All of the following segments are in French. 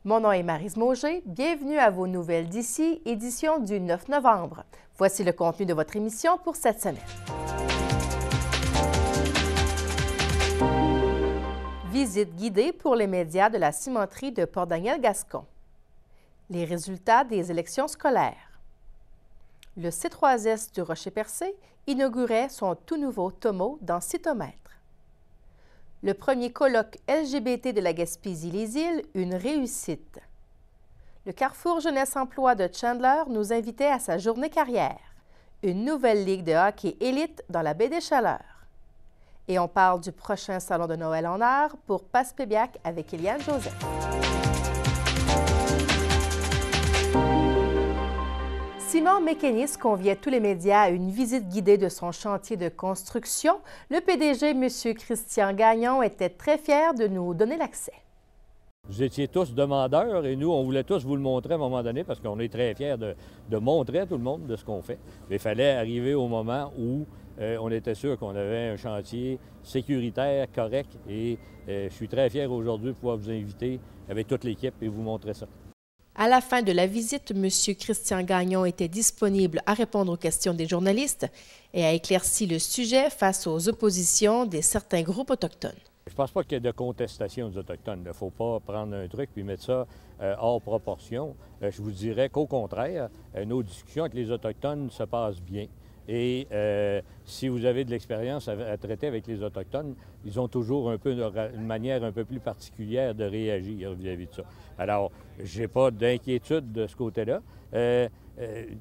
Mon nom est Maryse Mauger. Bienvenue à vos nouvelles d'ici, édition du 9 novembre. Voici le contenu de votre émission pour cette semaine. Visite guidée pour les médias de la cimenterie de Port-Daniel-Gascon. Les résultats des élections scolaires. Le C3S du Rocher-Percé inaugurait son tout nouveau Tomo dans Cytomètre. Le premier colloque LGBT de la Gaspésie-les-Îles, une réussite. Le Carrefour Jeunesse-Emploi de Chandler nous invitait à sa journée carrière. Une nouvelle ligue de hockey élite dans la baie des Chaleurs. Et on parle du prochain salon de Noël en art pour Passepébiac avec Eliane Joseph. Ciment Mécanis conviait tous les médias à une visite guidée de son chantier de construction. Le PDG, M. Christian Gagnon, était très fier de nous donner l'accès. Vous étiez tous demandeurs et nous, on voulait tous vous le montrer à un moment donné parce qu'on est très fiers de montrer à tout le monde de ce qu'on fait. Mais il fallait arriver au moment où on était sûr qu'on avait un chantier sécuritaire, correct. Et je suis très fier aujourd'hui de pouvoir vous inviter avec toute l'équipe et vous montrer ça. À la fin de la visite, M. Christian Gagnon était disponible à répondre aux questions des journalistes et a éclairci le sujet face aux oppositions de certains groupes autochtones. Je ne pense pas qu'il y ait de contestation des Autochtones. Il ne faut pas prendre un truc puis mettre ça hors proportion. Je vous dirais qu'au contraire, nos discussions avec les Autochtones se passent bien. Et si vous avez de l'expérience à traiter avec les Autochtones, ils ont toujours une manière un peu plus particulière de réagir vis-à-vis de ça. Alors, je n'ai pas d'inquiétude de ce côté-là.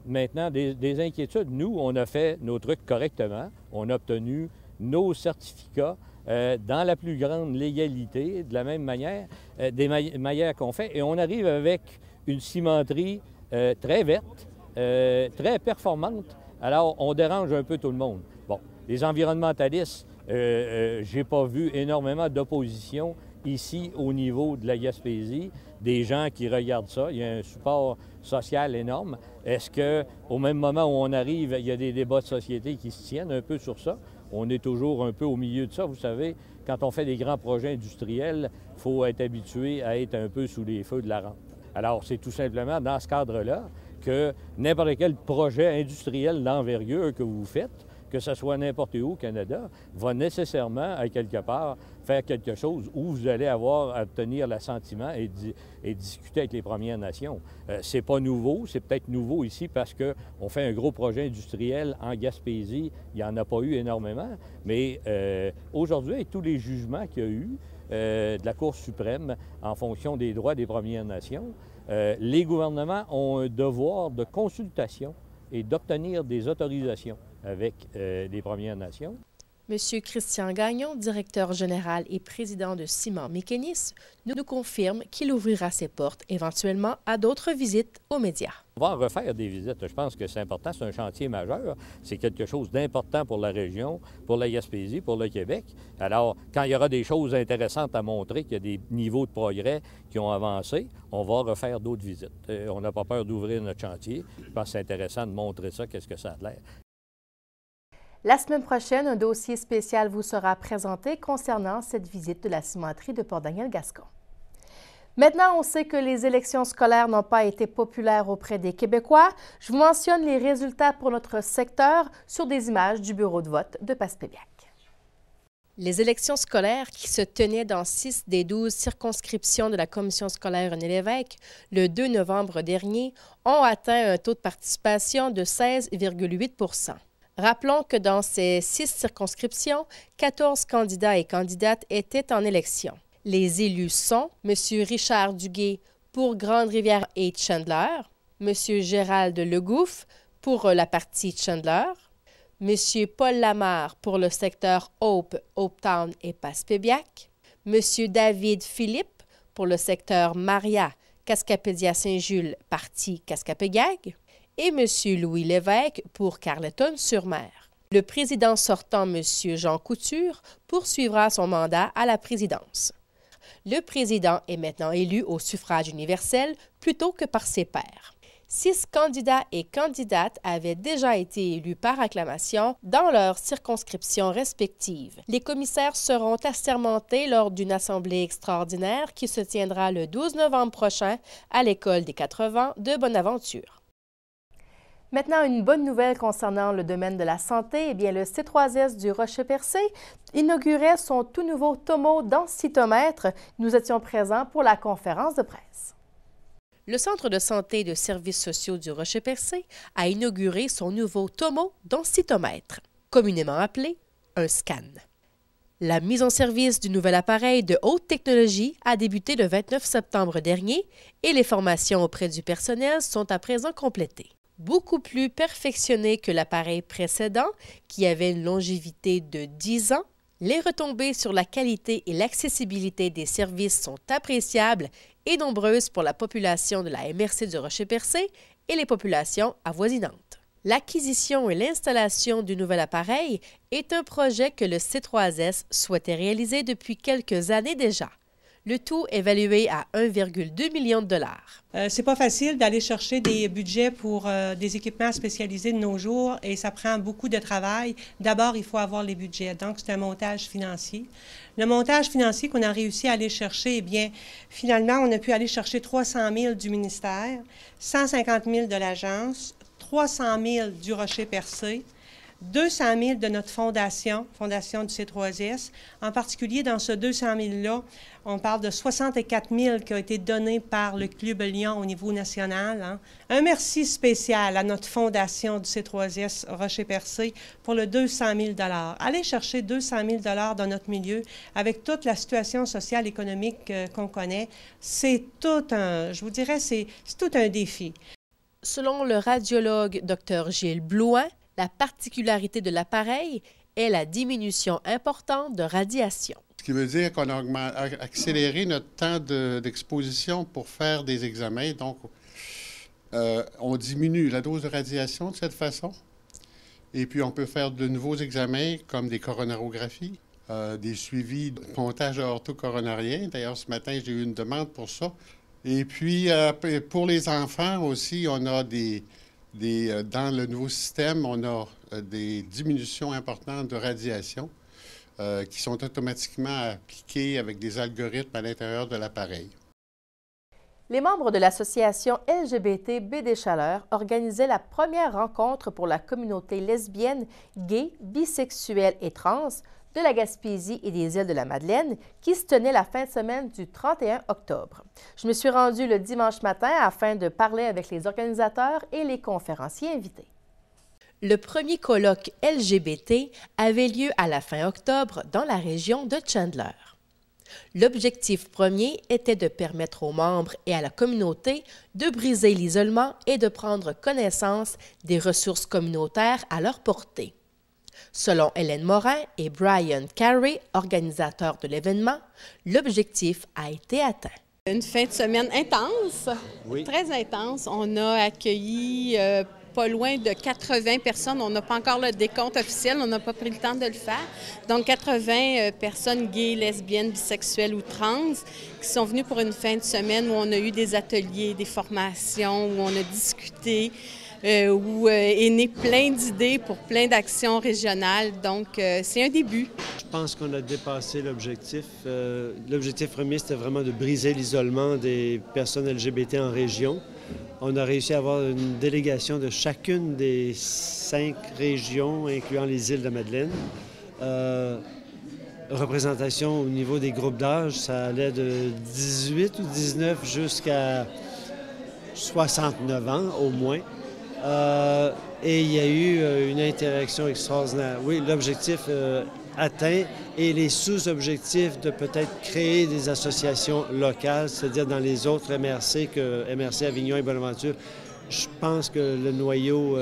Maintenant, des inquiétudes, nous, on a fait nos trucs correctement. On a obtenu nos certificats dans la plus grande légalité, de la même manière, des manières qu'on fait. Et on arrive avec une cimenterie très verte, très performante. Alors, on dérange un peu tout le monde. Bon, les environnementalistes, j'ai pas vu énormément d'opposition ici au niveau de la Gaspésie, des gens qui regardent ça. Il y a un support social énorme. Est-ce qu'au même moment où on arrive, il y a des débats de société qui se tiennent un peu sur ça? On est toujours un peu au milieu de ça. Vous savez, quand on fait des grands projets industriels, il faut être habitué à être un peu sous les feux de la rampe. Alors, c'est tout simplement dans ce cadre-là que n'importe quel projet industriel d'envergure que vous faites, que ce soit n'importe où au Canada, va nécessairement, à quelque part, faire quelque chose où vous allez avoir à obtenir l'assentiment et discuter avec les Premières Nations. C'est pas nouveau, c'est peut-être nouveau ici parce qu'on fait un gros projet industriel en Gaspésie. Il n'y en a pas eu énormément, mais aujourd'hui, avec tous les jugements qu'il y a eu de la Cour suprême en fonction des droits des Premières Nations, les gouvernements ont un devoir de consultation et d'obtenir des autorisations avec les Premières Nations. M. Christian Gagnon, directeur général et président de Ciment Mécanis, nous confirme qu'il ouvrira ses portes éventuellement à d'autres visites aux médias. On va en refaire des visites. Je pense que c'est important. C'est un chantier majeur. C'est quelque chose d'important pour la région, pour la Gaspésie, pour le Québec. Alors, quand il y aura des choses intéressantes à montrer, qu'il y a des niveaux de progrès qui ont avancé, on va refaire d'autres visites. On n'a pas peur d'ouvrir notre chantier. Je pense que c'est intéressant de montrer ça, qu'est-ce que ça a l'air. La semaine prochaine, un dossier spécial vous sera présenté concernant cette visite de la cimenterie de Port-Daniel-Gascon. Maintenant, on sait que les élections scolaires n'ont pas été populaires auprès des Québécois. Je vous mentionne les résultats pour notre secteur sur des images du bureau de vote de Passepébiac. Les élections scolaires qui se tenaient dans 6 des 12 circonscriptions de la Commission scolaire René-Lévesque le 2 novembre dernier ont atteint un taux de participation de 16,8 %. Rappelons que dans ces 6 circonscriptions, 14 candidats et candidates étaient en élection. Les élus sont M. Richard Duguay pour Grande-Rivière et Chandler, M. Gérald Legouff pour la partie Chandler, M. Paul Lamarre pour le secteur Hope, Hopetown et Passepébiac, M. David Philippe pour le secteur Maria, Cascapédia-Saint-Jules, partie Cascapégague, et M. Louis Lévesque pour Carleton-sur-Mer. Le président sortant, M. Jean Couture, poursuivra son mandat à la présidence. Le président est maintenant élu au suffrage universel plutôt que par ses pairs. 6 candidats et candidates avaient déjà été élus par acclamation dans leurs circonscriptions respectives. Les commissaires seront assermentés lors d'une assemblée extraordinaire qui se tiendra le 12 novembre prochain à l'École des 80 de Bonaventure. Maintenant, une bonne nouvelle concernant le domaine de la santé. Eh bien, le C3S du Rocher-Percé inaugurait son tout nouveau tomodensitomètre. Nous étions présents pour la conférence de presse. Le Centre de santé et de services sociaux du Rocher-Percé a inauguré son nouveau tomodensitomètre, communément appelé un scan. La mise en service du nouvel appareil de haute technologie a débuté le 29 septembre dernier et les formations auprès du personnel sont à présent complétées. Beaucoup plus perfectionné que l'appareil précédent, qui avait une longévité de 10 ans, les retombées sur la qualité et l'accessibilité des services sont appréciables et nombreuses pour la population de la MRC du Rocher-Percé et les populations avoisinantes. L'acquisition et l'installation du nouvel appareil est un projet que le C3S souhaitait réaliser depuis quelques années déjà. Le tout évalué à 1,2 million de dollars. C'est pas facile d'aller chercher des budgets pour des équipements spécialisés de nos jours et ça prend beaucoup de travail. D'abord, il faut avoir les budgets. Donc, c'est un montage financier. Le montage financier qu'on a réussi à aller chercher, eh bien, finalement, on a pu aller chercher 300 000 du ministère, 150 000 de l'agence, 300 000 du Rocher-Percé, 200 000 de notre fondation du C3S. En particulier, dans ce 200 000-là, on parle de 64 000 qui ont été donnés par le Club Lyon au niveau national. Hein. Un merci spécial à notre fondation du C3S Rocher-Percé pour le 200 000 $. Allez chercher 200 000 $ dans notre milieu avec toute la situation sociale et économique qu'on connaît. C'est tout un, je vous dirais, c'est tout un défi. Selon le radiologue Dr Gilles Blouin, la particularité de l'appareil est la diminution importante de radiation. Ce qui veut dire qu'on a accéléré notre temps d'exposition pour faire des examens. Donc, on diminue la dose de radiation de cette façon. Et puis, on peut faire de nouveaux examens comme des coronarographies, des suivis de pontage orthocoronarien. D'ailleurs, ce matin, j'ai eu une demande pour ça. Et puis, pour les enfants aussi, on a dans le nouveau système, on a des diminutions importantes de radiation qui sont automatiquement appliquées avec des algorithmes à l'intérieur de l'appareil. Les membres de l'association LGBT BD Chaleur organisaient la première rencontre pour la communauté lesbienne, gay, bisexuelle et trans de la Gaspésie et des Îles-de-la-Madeleine qui se tenait la fin de semaine du 31 octobre. Je me suis rendue le dimanche matin afin de parler avec les organisateurs et les conférenciers invités. Le premier colloque LGBT avait lieu à la fin octobre dans la région de Chandler. L'objectif premier était de permettre aux membres et à la communauté de briser l'isolement et de prendre connaissance des ressources communautaires à leur portée. Selon Hélène Morin et Brian Carey, organisateurs de l'événement, l'objectif a été atteint. Une fin de semaine intense, oui. Très intense. On a accueilli pas loin de 80 personnes. On n'a pas encore le décompte officiel, on n'a pas pris le temps de le faire. Donc 80 personnes gays, lesbiennes, bisexuelles ou trans qui sont venues pour une fin de semaine où on a eu des ateliers, des formations, où on a discuté, où est né plein d'idées pour plein d'actions régionales. Donc c'est un début. Je pense qu'on a dépassé l'objectif. L'objectif premier, c'était vraiment de briser l'isolement des personnes LGBT en région. On a réussi à avoir une délégation de chacune des 5 régions, incluant les Îles-de-la-Madeleine. Représentation au niveau des groupes d'âge, ça allait de 18 ou 19 jusqu'à 69 ans au moins. Et il y a eu une interaction extraordinaire. Oui, l'objectif atteint et les sous-objectifs de peut-être créer des associations locales, c'est-à-dire dans les autres MRC que MRC Avignon et Bonaventure, je pense que le noyau,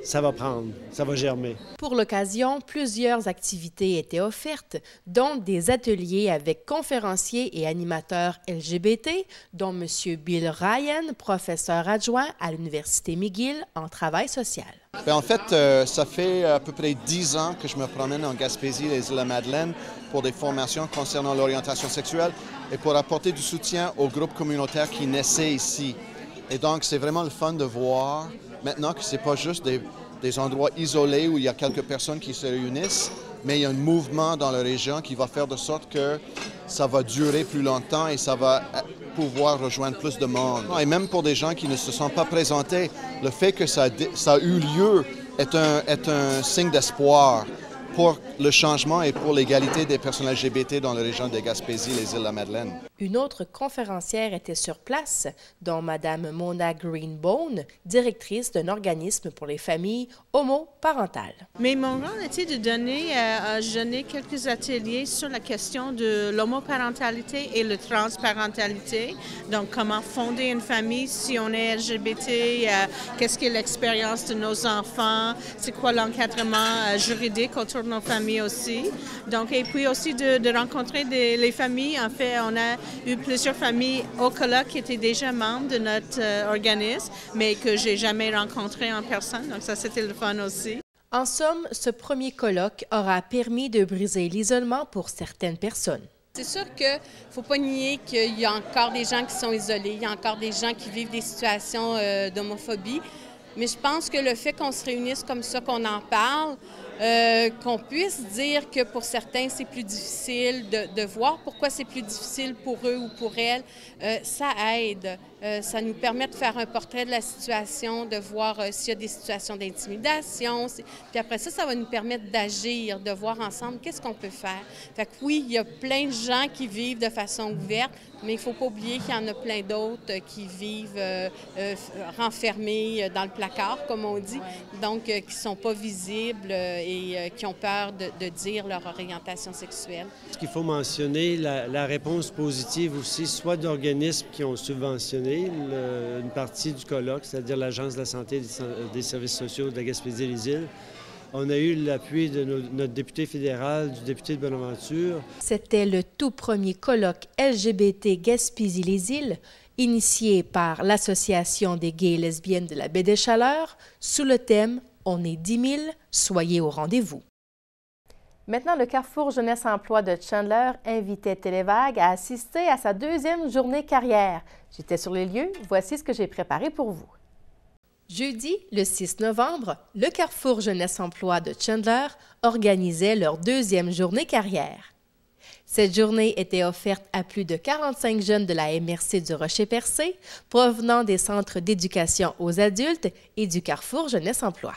ça va prendre, ça va germer. Pour l'occasion, plusieurs activités étaient offertes, dont des ateliers avec conférenciers et animateurs LGBT, dont M. Bill Ryan, professeur adjoint à l'Université McGill en travail social. Bien, en fait, ça fait à peu près 10 ans que je me promène en Gaspésie, les Îles-de-la-Madeleine, pour des formations concernant l'orientation sexuelle et pour apporter du soutien aux groupes communautaires qui naissaient ici. Et donc, c'est vraiment le fun de voir maintenant que ce n'est pas juste des endroits isolés où il y a quelques personnes qui se réunissent, mais il y a un mouvement dans la région qui va faire de sorte que ça va durer plus longtemps et ça va pouvoir rejoindre plus de monde. Et même pour des gens qui ne se sont pas présentés, le fait que ça a eu lieu est un signe d'espoir pour le changement et pour l'égalité des personnes LGBT dans la région de Gaspésie, les îles de la Madeleine. Une autre conférencière était sur place, dont Mme Mona Greenbone, directrice d'un organisme pour les familles homoparentales. Mais mon rôle était de donner quelques ateliers sur la question de l'homoparentalité et la transparentalité. Donc, comment fonder une famille si on est LGBT, qu'est-ce qu'est l'expérience de nos enfants, c'est quoi l'encadrement juridique autour de nos familles aussi. Donc, et puis aussi de rencontrer les familles. En fait, on a eu plusieurs familles au colloque qui étaient déjà membres de notre organisme, mais que j'ai jamais rencontrées en personne. Donc ça, c'était le fun aussi. En somme, ce premier colloque aura permis de briser l'isolement pour certaines personnes. C'est sûr qu'il ne faut pas nier qu'il y a encore des gens qui sont isolés, il y a encore des gens qui vivent des situations d'homophobie, mais je pense que le fait qu'on se réunisse comme ça, qu'on en parle, qu'on puisse dire que pour certains, c'est plus difficile de voir pourquoi c'est plus difficile pour eux ou pour elles, ça aide. Ça nous permet de faire un portrait de la situation, de voir s'il y a des situations d'intimidation. Puis après ça, ça va nous permettre d'agir, de voir ensemble qu'est-ce qu'on peut faire. Fait que oui, il y a plein de gens qui vivent de façon ouverte, mais il ne faut pas oublier qu'il y en a plein d'autres qui vivent renfermés dans le placard, comme on dit, donc qui ne sont pas visibles et qui ont peur de dire leur orientation sexuelle. Ce qu'il faut mentionner, la réponse positive aussi, soit d'organismes qui ont subventionné une partie du colloque, c'est-à-dire l'Agence de la santé et des services sociaux de la Gaspésie-les-Îles. On a eu l'appui de notre député fédéral, du député de Bonaventure. C'était le tout premier colloque LGBT Gaspésie-les-Îles, initié par l'Association des gays et lesbiennes de la Baie des Chaleurs, sous le thème « On est 10 000, soyez au rendez-vous ». Maintenant, le Carrefour Jeunesse Emploi de Chandler invitait Télévague à assister à sa deuxième journée carrière. J'étais sur les lieux, voici ce que j'ai préparé pour vous. Jeudi, le 6 novembre, le Carrefour Jeunesse Emploi de Chandler organisait leur deuxième journée carrière. Cette journée était offerte à plus de 45 jeunes de la MRC du Rocher-Percé, provenant des centres d'éducation aux adultes et du Carrefour Jeunesse Emploi.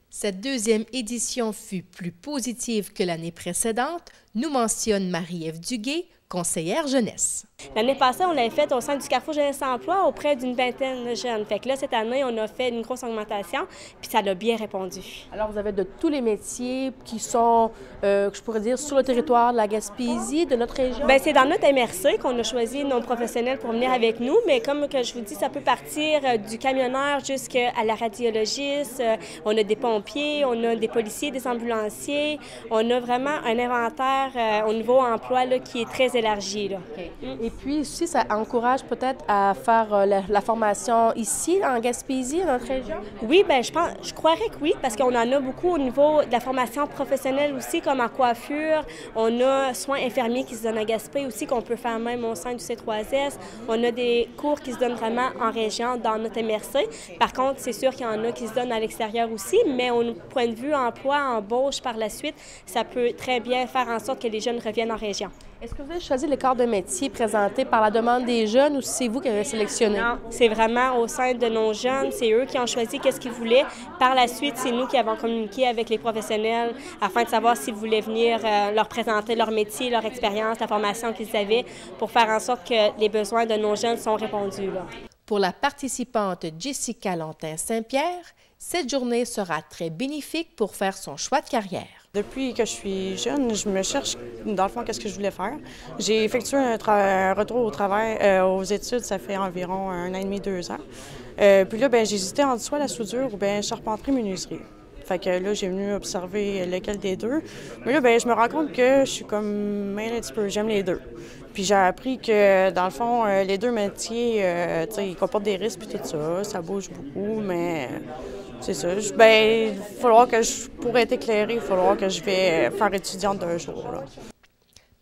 Cette deuxième édition fut plus positive que l'année précédente, nous mentionne Marie-Ève Duguay, conseillère jeunesse. L'année passée, on l'avait fait au sein du Carrefour Jeunesse Emploi auprès d'une vingtaine de jeunes. Fait que là, cette année, on a fait une grosse augmentation, puis ça a bien répondu. Alors, vous avez de tous les métiers qui sont, je pourrais dire, sur le territoire de la Gaspésie, de notre région? Bien, c'est dans notre MRC qu'on a choisi nos professionnels pour venir avec nous, mais comme que je vous dis, ça peut partir du camionneur jusqu'à la radiologiste. On a des pompiers, on a des policiers, des ambulanciers. On a vraiment un inventaire au niveau emploi là, qui est très élargi. Là. Okay. Et puis aussi, ça encourage peut-être à faire la formation ici, en Gaspésie, dans notre région? Oui, bien, je croirais que oui, parce qu'on en a beaucoup au niveau de la formation professionnelle aussi, comme en coiffure. On a soins infirmiers qui se donnent à Gaspé aussi, qu'on peut faire même au sein du C3S. On a des cours qui se donnent vraiment en région, dans notre MRC. Par contre, c'est sûr qu'il y en a qui se donnent à l'extérieur aussi, mais au point de vue emploi, embauche par la suite, ça peut très bien faire en sorte que les jeunes reviennent en région. Est-ce que vous avez choisi les corps de métier présentés par la demande des jeunes ou c'est vous qui avez sélectionné? Non, c'est vraiment au sein de nos jeunes, c'est eux qui ont choisi qu'est-ce qu'ils voulaient. Par la suite, c'est nous qui avons communiqué avec les professionnels afin de savoir s'ils voulaient venir leur présenter leur métier, leur expérience, la formation qu'ils avaient pour faire en sorte que les besoins de nos jeunes sont répondus. Là. Pour la participante Jessica Lantin-Saint-Pierre, cette journée sera très bénéfique pour faire son choix de carrière. Depuis que je suis jeune, je me cherche, dans le fond, qu'est-ce que je voulais faire. J'ai effectué un retour au travail, aux études, ça fait environ 1 an et demi, 2 ans. Puis là, j'hésitais entre soit la soudure ou charpenterie-menuiserie. Fait que là, j'ai venu observer lequel des deux. Mais là, je me rends compte que je suis comme mêlée un petit peu, j'aime les deux. Puis j'ai appris que, dans le fond, les deux métiers, ils comportent des risques puis tout ça, ça bouge beaucoup, mais... C'est ça. Il va falloir que pour être éclairée, il va falloir que je vais faire étudiante d'un jour. Là.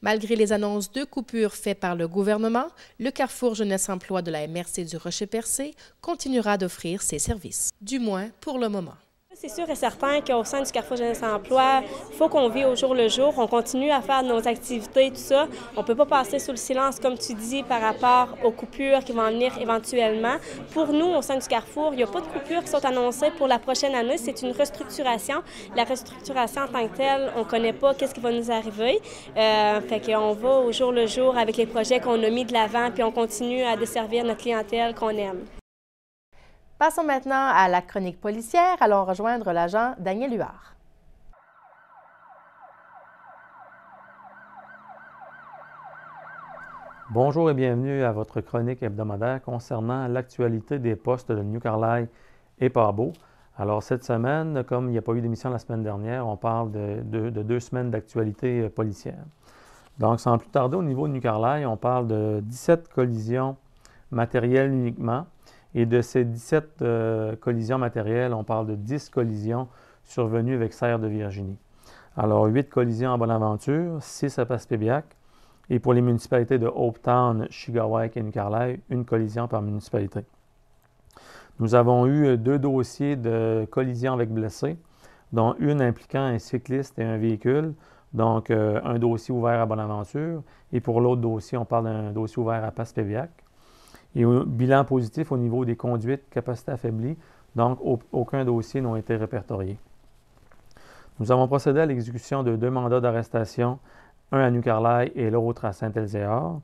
Malgré les annonces de coupures faites par le gouvernement, le Carrefour Jeunesse Emploi de la MRC du Rocher-Percé continuera d'offrir ses services, du moins pour le moment. C'est sûr et certain qu'au sein du Carrefour Jeunesse Emploi, il faut qu'on vit au jour le jour, on continue à faire nos activités, tout ça. On ne peut pas passer sous le silence, comme tu dis, par rapport aux coupures qui vont venir éventuellement. Pour nous, au sein du Carrefour, il n'y a pas de coupures qui sont annoncées pour la prochaine année. C'est une restructuration. La restructuration en tant que telle, on ne connaît pas qu'est-ce qui va nous arriver. Fait qu'on va au jour le jour avec les projets qu'on a mis de l'avant, puis on continue à desservir notre clientèle qu'on aime. Passons maintenant à la chronique policière. Allons rejoindre l'agent Daniel Huard. Bonjour et bienvenue à votre chronique hebdomadaire concernant l'actualité des postes de New Carlisle et Pabot. Alors cette semaine, comme il n'y a pas eu d'émission la semaine dernière, on parle de 2 semaines d'actualité policière. Donc sans plus tarder, au niveau de New Carlisle, on parle de 17 collisions matérielles uniquement. Et de ces 17 collisions matérielles, on parle de 10 collisions survenues avec Serre de Virginie. Alors, 8 collisions à Bonaventure, 6 à Passepébiac. Et pour les municipalités de Hopetown, Chigawak et New Carlisle, 1 collision par municipalité. Nous avons eu 2 dossiers de collisions avec blessés, dont une impliquant un cycliste et un véhicule. Donc, un dossier ouvert à Bonaventure. Et pour l'autre dossier, on parle d'un dossier ouvert à Passepébiac. Et bilan positif au niveau des conduites, capacité affaiblie, donc aucun dossier n'a été répertorié. Nous avons procédé à l'exécution de 2 mandats d'arrestation, un à New Carlisle et l'autre à Saint-Elzéar.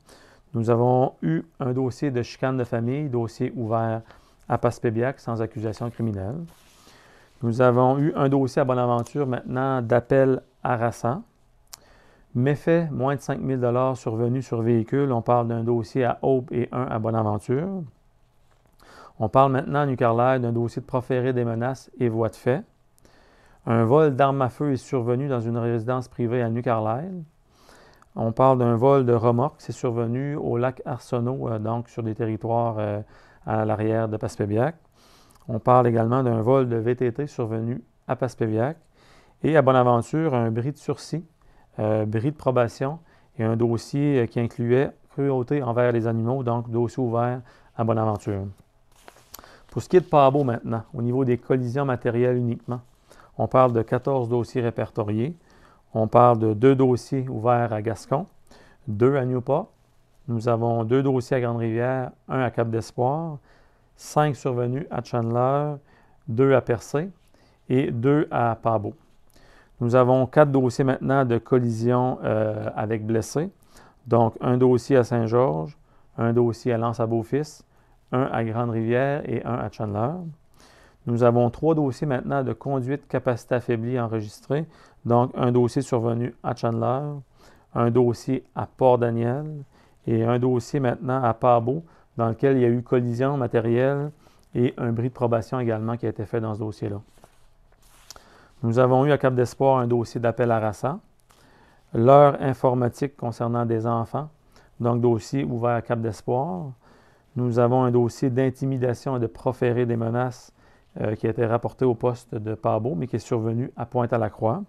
Nous avons eu un dossier de chicane de famille, dossier ouvert à Passepébiac sans accusation criminelle. Nous avons eu un dossier à Bonaventure maintenant d'appel harassant. Méfaits, moins de 5 000 survenus sur véhicule. On parle d'un dossier à Hope et un à Bonaventure. On parle maintenant à New Carlisle d'un dossier de proférer des menaces et voies de fait. Un vol d'armes à feu est survenu dans une résidence privée à New Carlisle. On parle d'un vol de remorque, c'est survenu au lac Arsenault, donc sur des territoires à l'arrière de Passepébiac. On parle également d'un vol de VTT survenu à Passepébiac. Et à Bonaventure, un bris de sursis, bris de probation et un dossier qui incluait cruauté envers les animaux, donc dossier ouvert à Bonaventure. Pour ce qui est de Pabot maintenant, au niveau des collisions matérielles uniquement, on parle de 14 dossiers répertoriés. On parle de 2 dossiers ouverts à Gascon, 2 à Newport. Nous avons 2 dossiers à Grande-Rivière, 1 à Cap-d'Espoir, 5 survenus à Chandler, 2 à Percé et 2 à Pabot. Nous avons 4 dossiers maintenant de collision avec blessés. Donc, un dossier à Saint-Georges, un dossier à L'Anse-à-Beaufils, un à Grande-Rivière et un à Chandler. Nous avons 3 dossiers maintenant de conduite capacité affaiblie enregistrés. Donc, un dossier survenu à Chandler, un dossier à Port-Daniel et un dossier maintenant à Pabot, dans lequel il y a eu collision matérielle et un bris de probation également qui a été fait dans ce dossier-là. Nous avons eu à Cap-d'Espoir un dossier d'appel harassant. L'heure informatique concernant des enfants, donc dossier ouvert à Cap-d'Espoir. Nous avons un dossier d'intimidation et de proférer des menaces qui a été rapporté au poste de Pabot, mais qui est survenu à Pointe-à-la-Croix.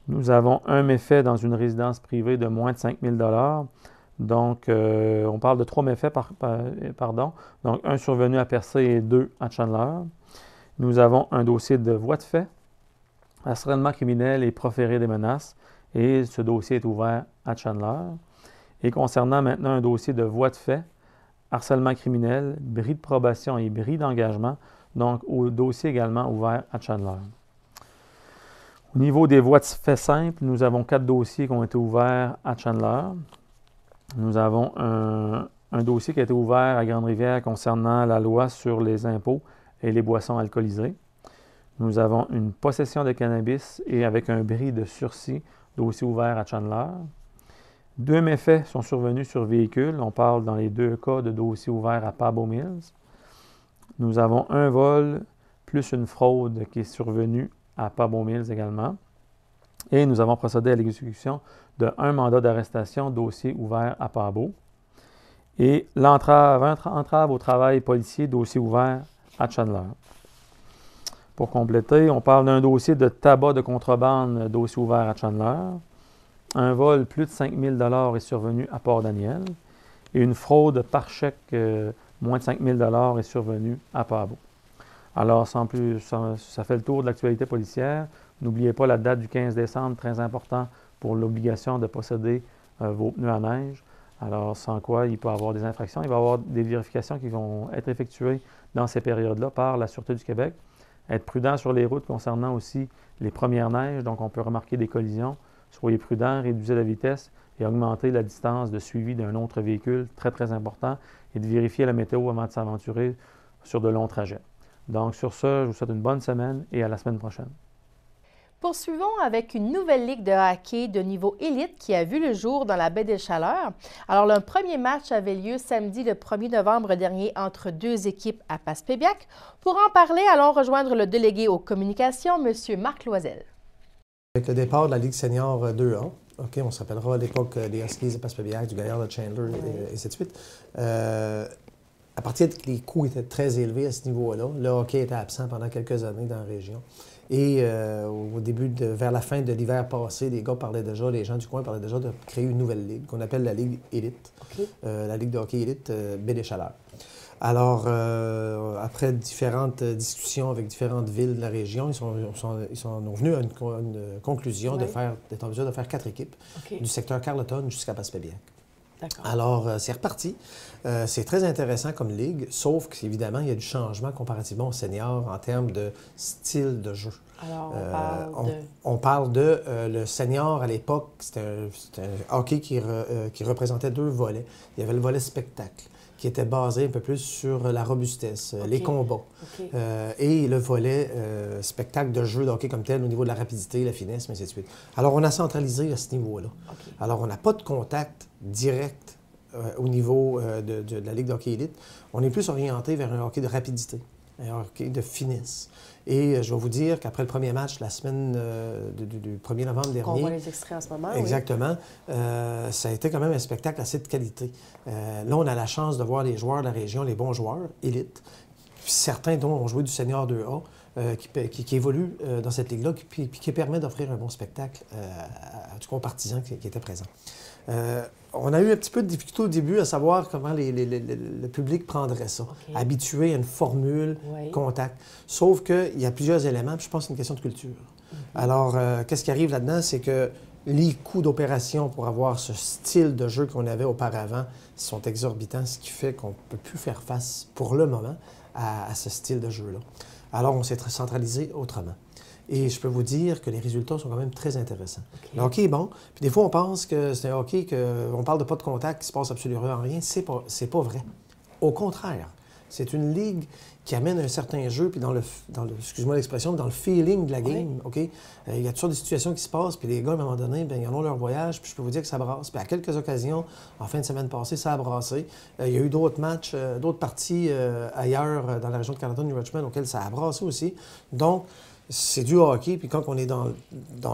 Nous avons un méfait dans une résidence privée de moins de 5 000 $. Donc, on parle de 3 méfaits, Donc, un survenu à Percé et 2 à Chandler. Nous avons un dossier de voies de fait, harcèlement criminel et proférer des menaces. Et ce dossier est ouvert à Chandler. Et concernant maintenant un dossier de voies de fait, harcèlement criminel, bris de probation et bris d'engagement, donc au dossier également ouvert à Chandler. Au niveau des voies de fait simples, nous avons 4 dossiers qui ont été ouverts à Chandler. Nous avons un dossier qui a été ouvert à Grande-Rivière concernant la loi sur les impôts et les boissons alcoolisées. Nous avons une possession de cannabis et avec un bris de sursis, dossier ouvert à Chandler. 2 méfaits sont survenus sur véhicule. On parle dans les 2 cas de dossier ouvert à Pabot Mills. Nous avons un vol plus une fraude qui est survenue à Pabot Mills également. Et nous avons procédé à l'exécution de 1 mandat d'arrestation, dossier ouvert à Pabot. Et entrave au travail policier, dossier ouvert à Chandler. Pour compléter, on parle d'un dossier de tabac de contrebande, dossier ouvert à Chandler. un vol plus de 5 000 est survenu à Port-Daniel et une fraude par chèque moins de 5 000 est survenue à Pabot. Alors, sans plus, ça fait le tour de l'actualité policière. N'oubliez pas la date du 15 décembre, très important pour l'obligation de posséder vos pneus à neige. Alors, sans quoi il peut y avoir des infractions. Il va y avoir des vérifications qui vont être effectuées dans ces périodes-là par la Sûreté du Québec. Être prudent sur les routes concernant aussi les premières neiges. Donc, on peut remarquer des collisions. Soyez prudent, réduisez la vitesse et augmentez la distance de suivi d'un autre véhicule, très, très important, et de vérifier la météo avant de s'aventurer sur de longs trajets. Donc, sur ce, je vous souhaite une bonne semaine et à la semaine prochaine. Poursuivons avec une nouvelle ligue de hockey de niveau élite qui a vu le jour dans la baie des Chaleurs. Alors, le premier match avait lieu samedi le 1er novembre dernier entre deux équipes à Passepébiac. Pour en parler, allons rejoindre le délégué aux communications, M. Marc Loisel. Avec le départ de la Ligue senior 2A, on s'appellera à l'époque des Huskies de Passepébiac, du Gaillard de Chandler et ainsi de suite. À partir des coûts étaient très élevés à ce niveau-là, le hockey était absent pendant quelques années dans la région. Et au début, vers la fin de l'hiver passé, les gens du coin parlaient déjà de créer une nouvelle ligue qu'on appelle la Ligue élite, la Ligue de hockey élite Baie des Chaleurs. Alors, après différentes discussions avec différentes villes de la région, ils sont venus à une conclusion d'être en mesure de faire 4 équipes du secteur Carleton jusqu'à Passepébiac. Alors, c'est reparti. C'est très intéressant comme ligue, sauf qu'évidemment, il y a du changement comparativement aux seniors en termes de style de jeu. Alors, on parle de le senior à l'époque, c'était un hockey qui représentait 2 volets. Il y avait le volet spectacle, qui était basé un peu plus sur la robustesse, les combats, et le volet spectacle de jeu de hockey comme tel au niveau de la rapidité, la finesse, mais ainsi de suite. Alors, on a centralisé à ce niveau-là. Alors, on n'a pas de contact direct au niveau de la Ligue de hockey élite. On est plus orienté vers un hockey de rapidité, un hockey de finesse. Et je vais vous dire qu'après le premier match, la semaine du 1er novembre dernier... On voit les extraits en ce moment, exactement. Ça a été quand même un spectacle assez de qualité. Là, on a la chance de voir les joueurs de la région, les bons joueurs, élites, certains dont ont joué du senior 2A, qui évoluent dans cette ligue-là, puis qui permet d'offrir un bon spectacle à tous les partisans qui étaient présents. On a eu un petit peu de difficulté au début à savoir comment le public prendrait ça, habitué à une formule, contact. Sauf qu'il y a plusieurs éléments, puis je pense que c'est une question de culture. Alors, qu'est-ce qui arrive là-dedans, c'est que les coûts d'opération pour avoir ce style de jeu qu'on avait auparavant sont exorbitants, ce qui fait qu'on ne peut plus faire face, pour le moment, à ce style de jeu-là. Alors, on s'est centralisé autrement. Et je peux vous dire que les résultats sont quand même très intéressants. Le hockey est bon. Puis des fois, on pense que c'est un hockey qu'on parle de pas de contact, qu'il ne se passe absolument rien. C'est pas vrai. Au contraire, c'est une ligue qui amène un certain jeu, puis excuse-moi l'expression, dans le feeling de la game. Il y a toutes sortes de situations qui se passent, puis les gars, à un moment donné, ils en ont leur voyage, puis je peux vous dire que ça brasse. Puis à quelques occasions, en fin de semaine passée, ça a brassé. Il y a eu d'autres matchs, d'autres parties ailleurs dans la région de Carleton, New Richmond, auxquelles ça a brassé aussi. Donc, c'est du hockey, puis quand on est dans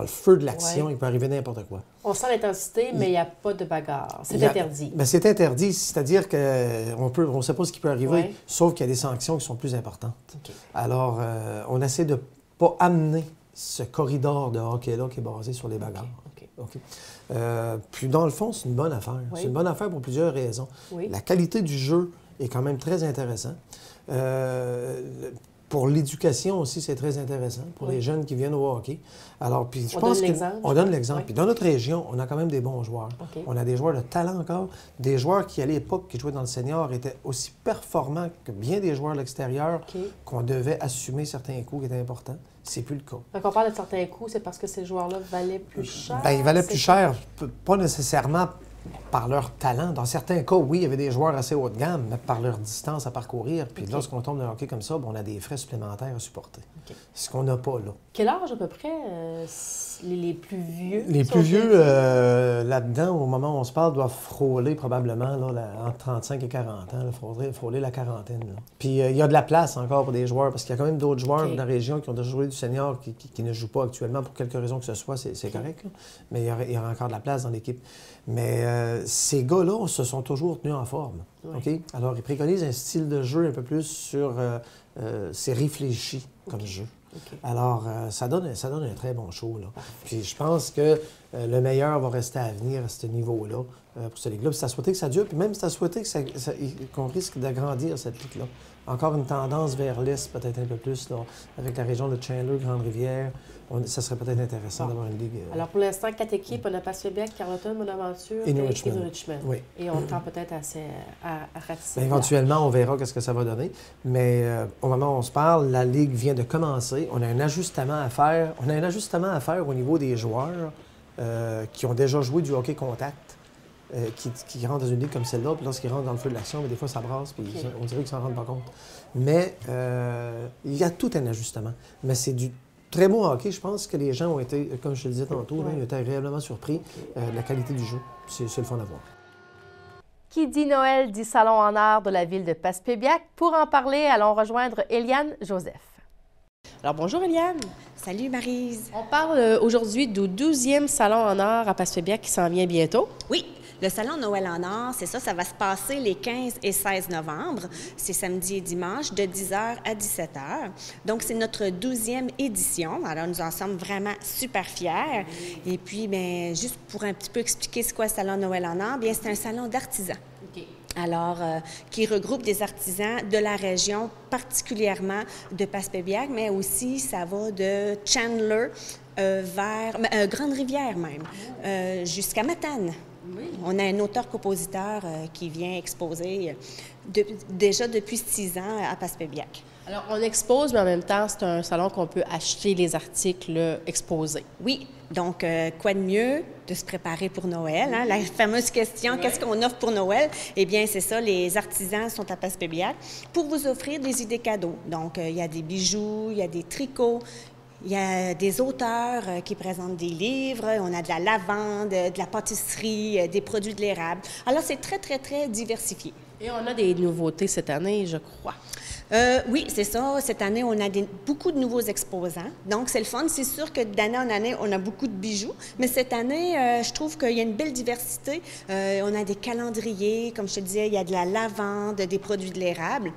le feu de l'action, il peut arriver n'importe quoi. On sent l'intensité, mais il n'y a pas de bagarre. C'est interdit. Bien, c'est interdit, c'est-à-dire qu'on ne sait pas ce qui peut arriver, sauf qu'il y a des sanctions qui sont plus importantes. Alors, on essaie de ne pas amener ce corridor de hockey-là qui est basé sur les bagarres. Puis, dans le fond, c'est une bonne affaire. C'est une bonne affaire pour plusieurs raisons. La qualité du jeu est quand même très intéressante. Pour l'éducation aussi, c'est très intéressant, pour les jeunes qui viennent au hockey. Alors, puis je pense qu'on donne l'exemple. Puis dans notre région, on a quand même des bons joueurs. On a des joueurs de talent encore, des joueurs qui, à l'époque, qui jouaient dans le senior, étaient aussi performants que bien des joueurs de l'extérieur, qu'on devait assumer certains coûts qui étaient importants. C'est plus le cas. Quand on parle de certains coûts, c'est parce que ces joueurs-là valaient plus cher? Bien, ils valaient plus cher, pas nécessairement par leur talent. Dans certains cas, oui, il y avait des joueurs assez haut de gamme, mais par leur distance à parcourir. Puis lorsqu'on tombe dans le hockey comme ça, on a des frais supplémentaires à supporter. Ce qu'on n'a pas là. Quel âge à peu près les plus vieux? Les plus vieux, là-dedans, au moment où on se parle, doivent frôler probablement entre 35 et 40 ans, frôler la quarantaine. Là. Puis il y a de la place encore pour des joueurs, parce qu'il y a quand même d'autres joueurs de la région qui ont déjà joué du senior qui ne jouent pas actuellement pour quelque raison que ce soit, c'est correct. Là. Mais il y aura encore de la place dans l'équipe. Mais ces gars-là se sont toujours tenus en forme. Alors, ils préconisent un style de jeu un peu plus sur... c'est réfléchi comme jeu. Alors, ça donne un très bon show. Là. Puis je pense que Le meilleur va rester à venir à ce niveau-là pour cette ligue-là. Puis c'est à souhaiter que ça dure, puis même c'est à souhaiter qu'on risque d'agrandir cette ligue-là. Encore une tendance vers l'est, peut-être un peu plus, là, avec la région de Chandler, Grande-Rivière. Ça serait peut-être intéressant d'avoir une ligue. Alors, pour l'instant, 4 équipes, on a Passepébiac, Carleton, Bonaventure et New Richmond. Oui. Et on tend peut-être à ratisser. Éventuellement, on verra ce que ça va donner. Mais au moment où on se parle, la ligue vient de commencer. On a un ajustement à faire. On a un ajustement à faire au niveau des joueurs qui ont déjà joué du hockey contact. Qui rentrent dans une ligue comme celle-là, puis lorsqu'ils rentrent dans le feu de l'action, des fois ça brasse, puis on dirait qu'ils ne s'en rendent pas compte. Mais il y a tout un ajustement. Mais c'est du très beau hockey. Je pense que les gens ont été, comme je te le disais tantôt, ils ont été agréablement surpris de la qualité du jeu. C'est le fun à voir. Qui dit Noël dit Salon en art de la ville de Passepébiac. Pour en parler, allons rejoindre Eliane Joseph. Alors, bonjour Eliane. Salut Maryse. On parle aujourd'hui du 12e Salon en art à Passepébiac qui s'en vient bientôt. Oui. Le Salon Noël en Or, c'est ça va se passer les 15 et 16 novembre. C'est samedi et dimanche de 10h à 17h. Donc, c'est notre 12e édition. Alors, nous en sommes vraiment super fiers. Et puis, bien, juste pour un petit peu expliquer c'est quoi le Salon Noël en Or, bien, c'est un salon d'artisans. Alors, qui regroupe des artisans de la région, particulièrement de Passepébiac, mais aussi ça va de Chandler vers Grande-Rivière même, jusqu'à Matane. Oui. On a un auteur-compositeur qui vient exposer déjà depuis 6 ans à Passepébiac. Alors, on expose, mais en même temps, c'est un salon qu'on peut acheter les articles exposés. Oui. Donc, quoi de mieux de se préparer pour Noël? Hein? La fameuse question, qu'est-ce qu'on offre pour Noël? Eh bien, c'est ça, les artisans sont à Passepébiac pour vous offrir des idées cadeaux. Donc, il y a des bijoux, il y a des tricots, il y a des auteurs qui présentent des livres, on a de la lavande, de la pâtisserie, des produits de l'érable. Alors, c'est très, très, très diversifié. Et on a des nouveautés cette année, je crois. Oui, c'est ça. Cette année, on a beaucoup de nouveaux exposants. Donc, c'est le fun. C'est sûr que d'année en année, on a beaucoup de bijoux. Mais cette année, je trouve qu'il y a une belle diversité. On a des calendriers, comme je te disais, il y a de la lavande, des produits de l'érable.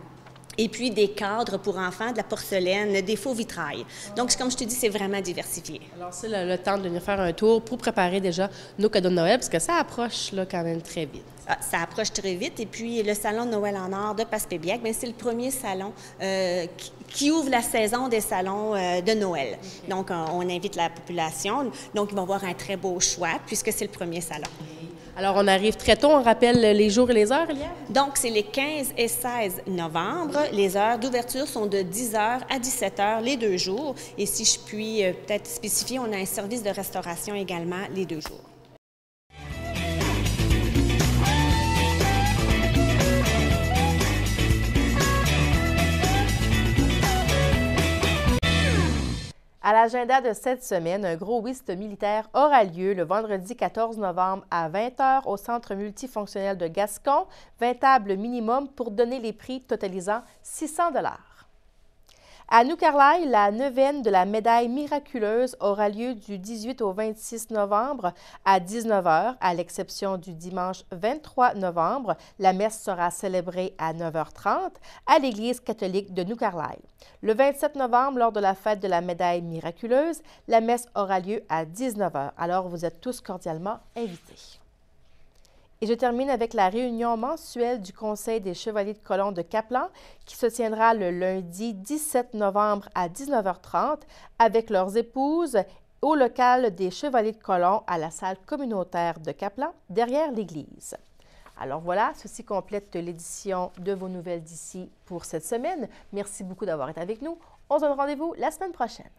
Et puis des cadres pour enfants, de la porcelaine, des faux vitrails. Donc, comme je te dis, c'est vraiment diversifié. Alors, c'est le temps de venir faire un tour pour préparer déjà nos cadeaux de Noël, parce que ça approche là, quand même très vite. Ah, ça approche très vite. Et puis, le Salon Noël en Or de Passepébiac, bien, c'est le premier salon qui ouvre la saison des salons de Noël. Okay. Donc, on invite la population. Donc, ils vont avoir un très beau choix, puisque c'est le premier salon. Alors, on arrive très tôt. On rappelle les jours et les heures, Eliane? Donc, c'est les 15 et 16 novembre. Les heures d'ouverture sont de 10h à 17h les 2 jours. Et si je puis peut-être spécifier, on a un service de restauration également les 2 jours. À l'agenda de cette semaine, un gros whist militaire aura lieu le vendredi 14 novembre à 20h au Centre multifonctionnel de Gascon. 20 tables minimum pour donner les prix totalisant 600 $. À New Carlisle, la neuvaine de la médaille miraculeuse aura lieu du 18 au 26 novembre à 19h, à l'exception du dimanche 23 novembre. La messe sera célébrée à 9h30 à l'Église catholique de New Carlisle. Le 27 novembre, lors de la fête de la médaille miraculeuse, la messe aura lieu à 19h. Alors, vous êtes tous cordialement invités. Et je termine avec la réunion mensuelle du Conseil des Chevaliers de Colomb de Caplan qui se tiendra le lundi 17 novembre à 19h30 avec leurs épouses au local des Chevaliers de Colomb à la salle communautaire de Caplan, derrière l'église. Alors voilà, ceci complète l'édition de vos nouvelles d'ici pour cette semaine. Merci beaucoup d'avoir été avec nous. On se donne rendez-vous la semaine prochaine.